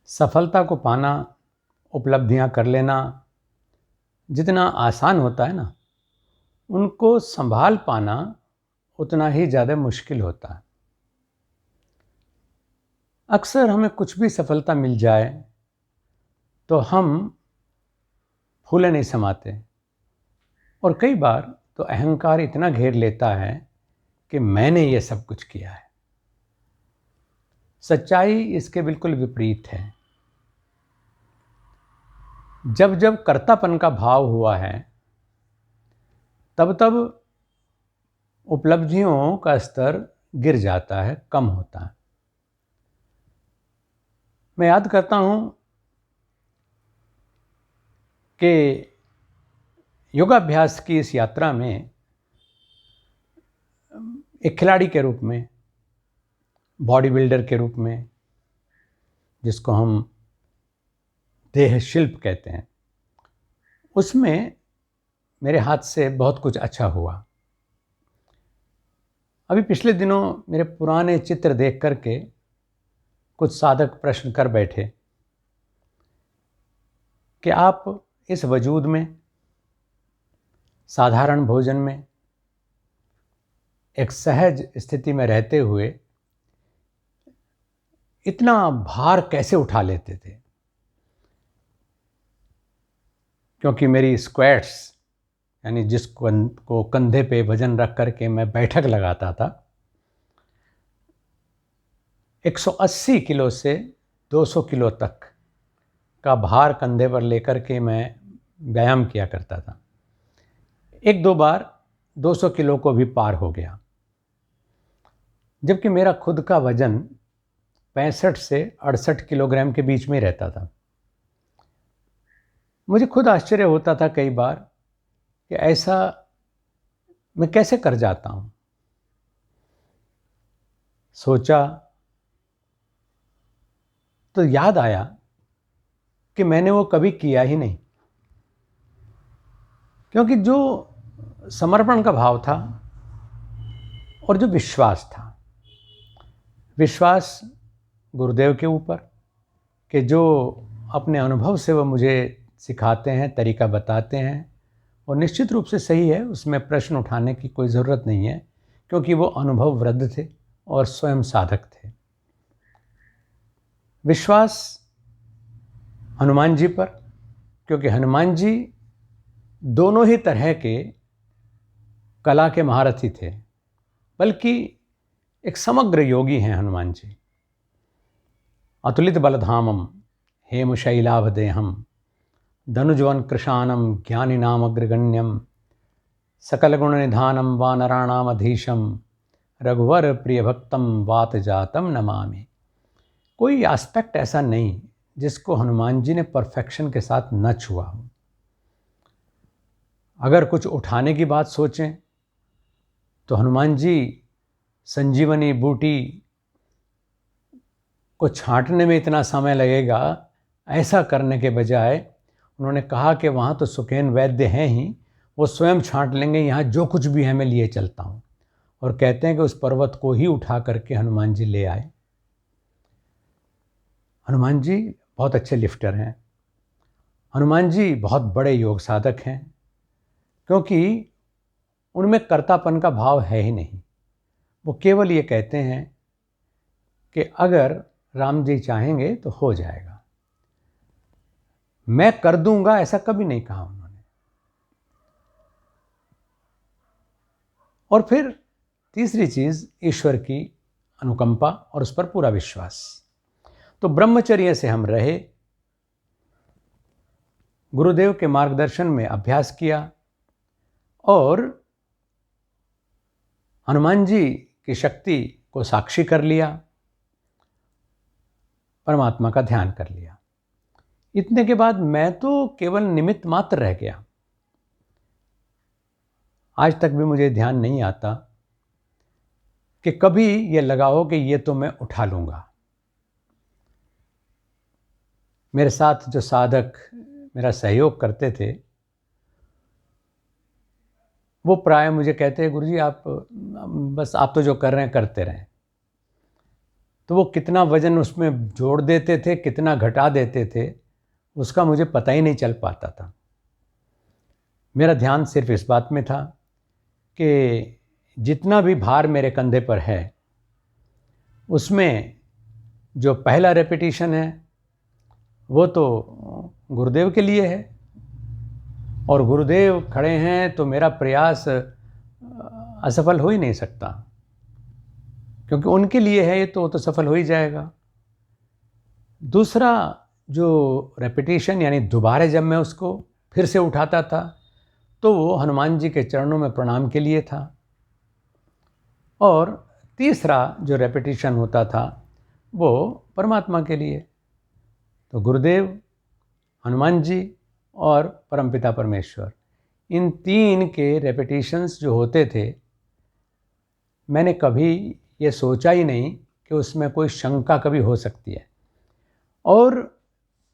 सफलता को पाना, उपलब्धियां कर लेना जितना आसान होता है ना, उनको संभाल पाना उतना ही ज़्यादा मुश्किल होता है। अक्सर हमें कुछ भी सफलता मिल जाए तो हम फूले नहीं समाते, और कई बार तो अहंकार इतना घेर लेता है कि मैंने ये सब कुछ किया है। सच्चाई इसके बिल्कुल विपरीत है। जब जब कर्तापन का भाव हुआ है, तब तब उपलब्धियों का स्तर गिर जाता है, कम होता है। मैं याद करता हूँ कि योगाभ्यास की इस यात्रा में एक खिलाड़ी के रूप में, बॉडी बिल्डर के रूप में, जिसको हम देह शिल्प कहते हैं, उसमें मेरे हाथ से बहुत कुछ अच्छा हुआ। अभी पिछले दिनों मेरे पुराने चित्र देख करके कुछ साधक प्रश्न कर बैठे कि आप इस वजूद में, साधारण भोजन में, एक सहज स्थिति में रहते हुए इतना भार कैसे उठा लेते थे। क्योंकि मेरी स्क्वैट्स, यानी जिसको कंधे पे वजन रख करके मैं बैठक लगाता था, 180 किलो से 200 किलो तक का भार कंधे पर लेकर के मैं व्यायाम किया करता था। एक दो बार 200 किलो को भी पार हो गया, जबकि मेरा खुद का वजन 65 से 68 किलोग्राम के बीच में रहता था। मुझे खुद आश्चर्य होता था कई बार कि ऐसा मैं कैसे कर जाता हूँ। सोचा तो याद आया कि मैंने वो कभी किया ही नहीं, क्योंकि जो समर्पण का भाव था और जो विश्वास था, विश्वास गुरुदेव के ऊपर कि जो अपने अनुभव से वो मुझे सिखाते हैं, तरीका बताते हैं, और निश्चित रूप से सही है, उसमें प्रश्न उठाने की कोई ज़रूरत नहीं है, क्योंकि वो अनुभव वृद्ध थे और स्वयं साधक थे। विश्वास हनुमान जी पर, क्योंकि हनुमान जी दोनों ही तरह के कला के महारथी थे, बल्कि एक समग्र योगी हैं हनुमान जी। अतुलित बलधामम हेमशैलाभदेहम धनुजवन कृशानम ज्ञानिनामग्रगण्यम सकलगुणनिधानम वानराणामधीशम रघुवर प्रियभक्तम वात जातम नमामि। कोई एस्पेक्ट ऐसा नहीं जिसको हनुमान जी ने परफेक्शन के साथ न छुआ हो। अगर कुछ उठाने की बात सोचें तो हनुमान जी संजीवनी बूटी को छांटने में इतना समय लगेगा, ऐसा करने के बजाय उन्होंने कहा कि वहाँ तो सुकेन वैद्य हैं ही, वो स्वयं छांट लेंगे, यहाँ जो कुछ भी है मैं लिए चलता हूँ। और कहते हैं कि उस पर्वत को ही उठा करके हनुमान जी ले आए। हनुमान जी बहुत अच्छे लिफ्टर हैं, हनुमान जी बहुत बड़े योग साधक हैं, क्योंकि उनमें कर्तापन का भाव है ही नहीं। वो केवल ये कहते हैं कि अगर राम जी चाहेंगे तो हो जाएगा, मैं कर दूंगा ऐसा कभी नहीं कहा उन्होंने। और फिर तीसरी चीज, ईश्वर की अनुकंपा और उस पर पूरा विश्वास। तो ब्रह्मचर्य से हम रहे, गुरुदेव के मार्गदर्शन में अभ्यास किया, और हनुमान जी की शक्ति को साक्षी कर लिया, परमात्मा का ध्यान कर लिया। इतने के बाद मैं तो केवल निमित्त मात्र रह गया। आज तक भी मुझे ध्यान नहीं आता कि कभी ये लगा हो कि ये तो मैं उठा लूँगा। मेरे साथ जो साधक मेरा सहयोग करते थे, वो प्राय मुझे कहते हैं, गुरुजी आप बस आप तो जो कर रहे हैं करते रहें। तो वो कितना वज़न उसमें जोड़ देते थे, कितना घटा देते थे, उसका मुझे पता ही नहीं चल पाता था। मेरा ध्यान सिर्फ इस बात में था कि जितना भी भार मेरे कंधे पर है, उसमें जो पहला रेपिटेशन है वो तो गुरुदेव के लिए है, और गुरुदेव खड़े हैं तो मेरा प्रयास असफल हो ही नहीं सकता, क्योंकि उनके लिए है ये तो सफल हो ही जाएगा। दूसरा जो रेपिटेशन यानी दोबारा जब मैं उसको फिर से उठाता था तो वो हनुमान जी के चरणों में प्रणाम के लिए था। और तीसरा जो रेपिटेशन होता था वो परमात्मा के लिए। तो गुरुदेव, हनुमान जी और परमपिता परमेश्वर, इन तीन के रेपिटेशंस जो होते थे, मैंने कभी ये सोचा ही नहीं कि उसमें कोई शंका कभी हो सकती है। और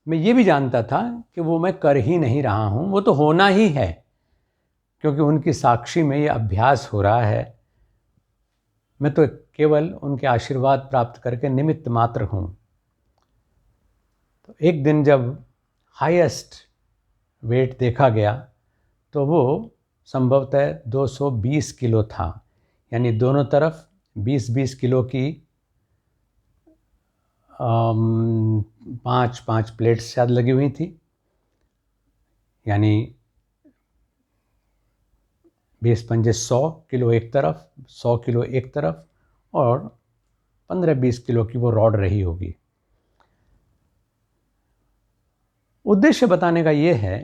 मैं ये भी जानता था कि वो मैं कर ही नहीं रहा हूँ, वो तो होना ही है, क्योंकि उनकी साक्षी में ये अभ्यास हो रहा है। मैं तो केवल उनके आशीर्वाद प्राप्त करके निमित्त मात्र हूँ। तो एक दिन जब हाईएस्ट वेट देखा गया तो वो संभवतः 220 किलो था, यानी दोनों तरफ 20-20 किलो की 5-5 प्लेट्स शायद लगी हुई थी, यानी 20 पंजे 100 किलो एक तरफ, 100 किलो एक तरफ, और 15-20 किलो की वो रॉड रही होगी। उद्देश्य बताने का ये है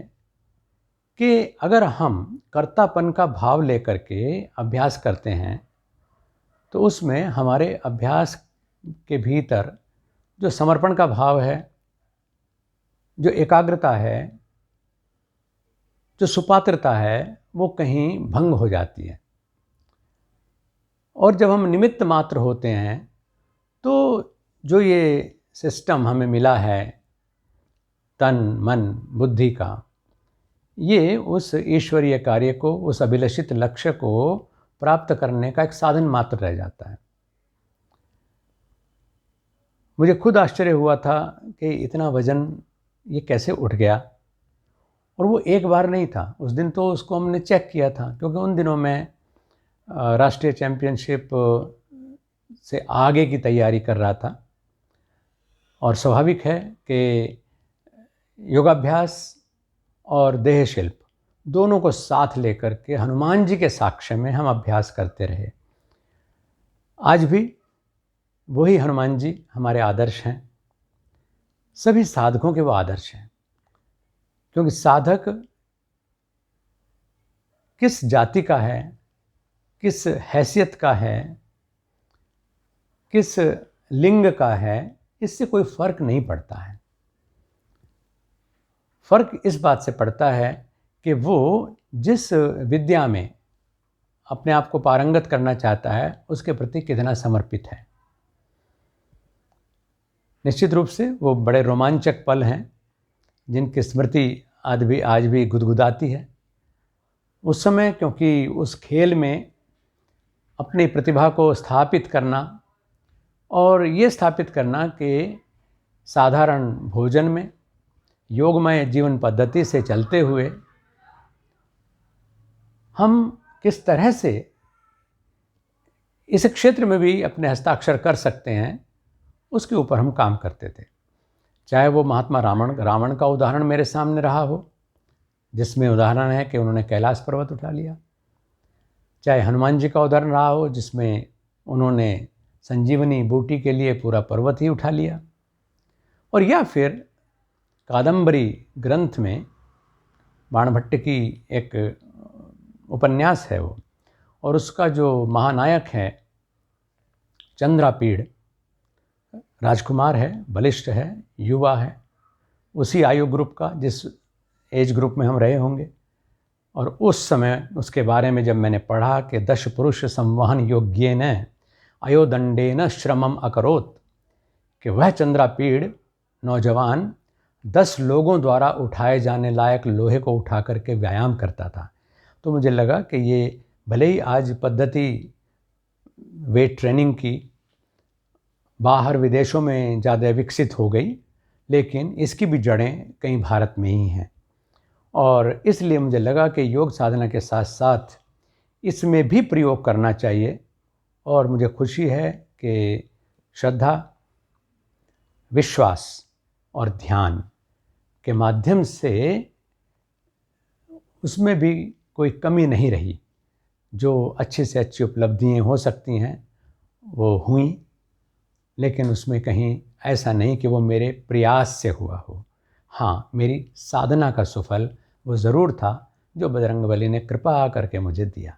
कि अगर हम कर्तापन का भाव लेकर के अभ्यास करते हैं तो उसमें हमारे अभ्यास के भीतर जो समर्पण का भाव है, जो एकाग्रता है, जो सुपात्रता है, वो कहीं भंग हो जाती है। और जब हम निमित्त मात्र होते हैं तो जो ये सिस्टम हमें मिला है तन मन बुद्धि का, ये उस ईश्वरीय कार्य को, उस अभिलषित लक्ष्य को प्राप्त करने का एक साधन मात्र रह जाता है। मुझे खुद आश्चर्य हुआ था कि इतना वज़न ये कैसे उठ गया। और वो एक बार नहीं था, उस दिन तो उसको हमने चेक किया था, क्योंकि उन दिनों मैं राष्ट्रीय चैम्पियनशिप से आगे की तैयारी कर रहा था। और स्वाभाविक है कि योगाभ्यास और देह शिल्प दोनों को साथ लेकर के हनुमान जी के साक्ष्य में हम अभ्यास करते रहे। आज भी वही हनुमान जी हमारे आदर्श हैं, सभी साधकों के वो आदर्श हैं। क्योंकि साधक किस जाति का है, किस हैसियत का है, किस लिंग का है, इससे कोई फर्क नहीं पड़ता है। फर्क इस बात से पड़ता है कि वो जिस विद्या में अपने आप को पारंगत करना चाहता है उसके प्रति कितना समर्पित है। निश्चित रूप से वो बड़े रोमांचक पल हैं जिनकी स्मृति आज भी गुदगुदाती है। उस समय, क्योंकि उस खेल में अपनी प्रतिभा को स्थापित करना और ये स्थापित करना कि साधारण भोजन में योगमय जीवन पद्धति से चलते हुए हम किस तरह से इस क्षेत्र में भी अपने हस्ताक्षर कर सकते हैं, उसके ऊपर हम काम करते थे। चाहे वो महात्मा रावण का उदाहरण मेरे सामने रहा हो, जिसमें उदाहरण है कि उन्होंने कैलाश पर्वत उठा लिया, चाहे हनुमान जी का उदाहरण रहा हो जिसमें उन्होंने संजीवनी बूटी के लिए पूरा पर्वत ही उठा लिया, और या फिर कादंबरी ग्रंथ में बाणभट्ट की एक उपन्यास है वो, और उसका जो महानायक है चंद्रापीड़, राजकुमार है, बलिष्ठ है, युवा है, उसी आयु ग्रुप का, जिस एज ग्रुप में हम रहे होंगे। और उस समय उसके बारे में जब मैंने पढ़ा कि 10 पुरुष संवहन योग्येन अयोदंडेन श्रमम अकरोत, कि वह चंद्रापीड़ नौजवान 10 लोगों द्वारा उठाए जाने लायक लोहे को उठा करके व्यायाम करता था। तो मुझे लगा कि ये भले ही आज पद्धति वेट ट्रेनिंग की बाहर विदेशों में ज़्यादा विकसित हो गई, लेकिन इसकी भी जड़ें कहीं भारत में ही हैं। और इसलिए मुझे लगा कि योग साधना के साथ साथ इसमें भी प्रयोग करना चाहिए। और मुझे खुशी है कि श्रद्धा, विश्वास और ध्यान के माध्यम से उसमें भी कोई कमी नहीं रही। जो अच्छी से अच्छी उपलब्धियाँ हो सकती हैं वो हुई, लेकिन उसमें कहीं ऐसा नहीं कि वो मेरे प्रयास से हुआ हो। हाँ, मेरी साधना का सुफल वो ज़रूर था जो बजरंगबली ने कृपा करके मुझे दिया।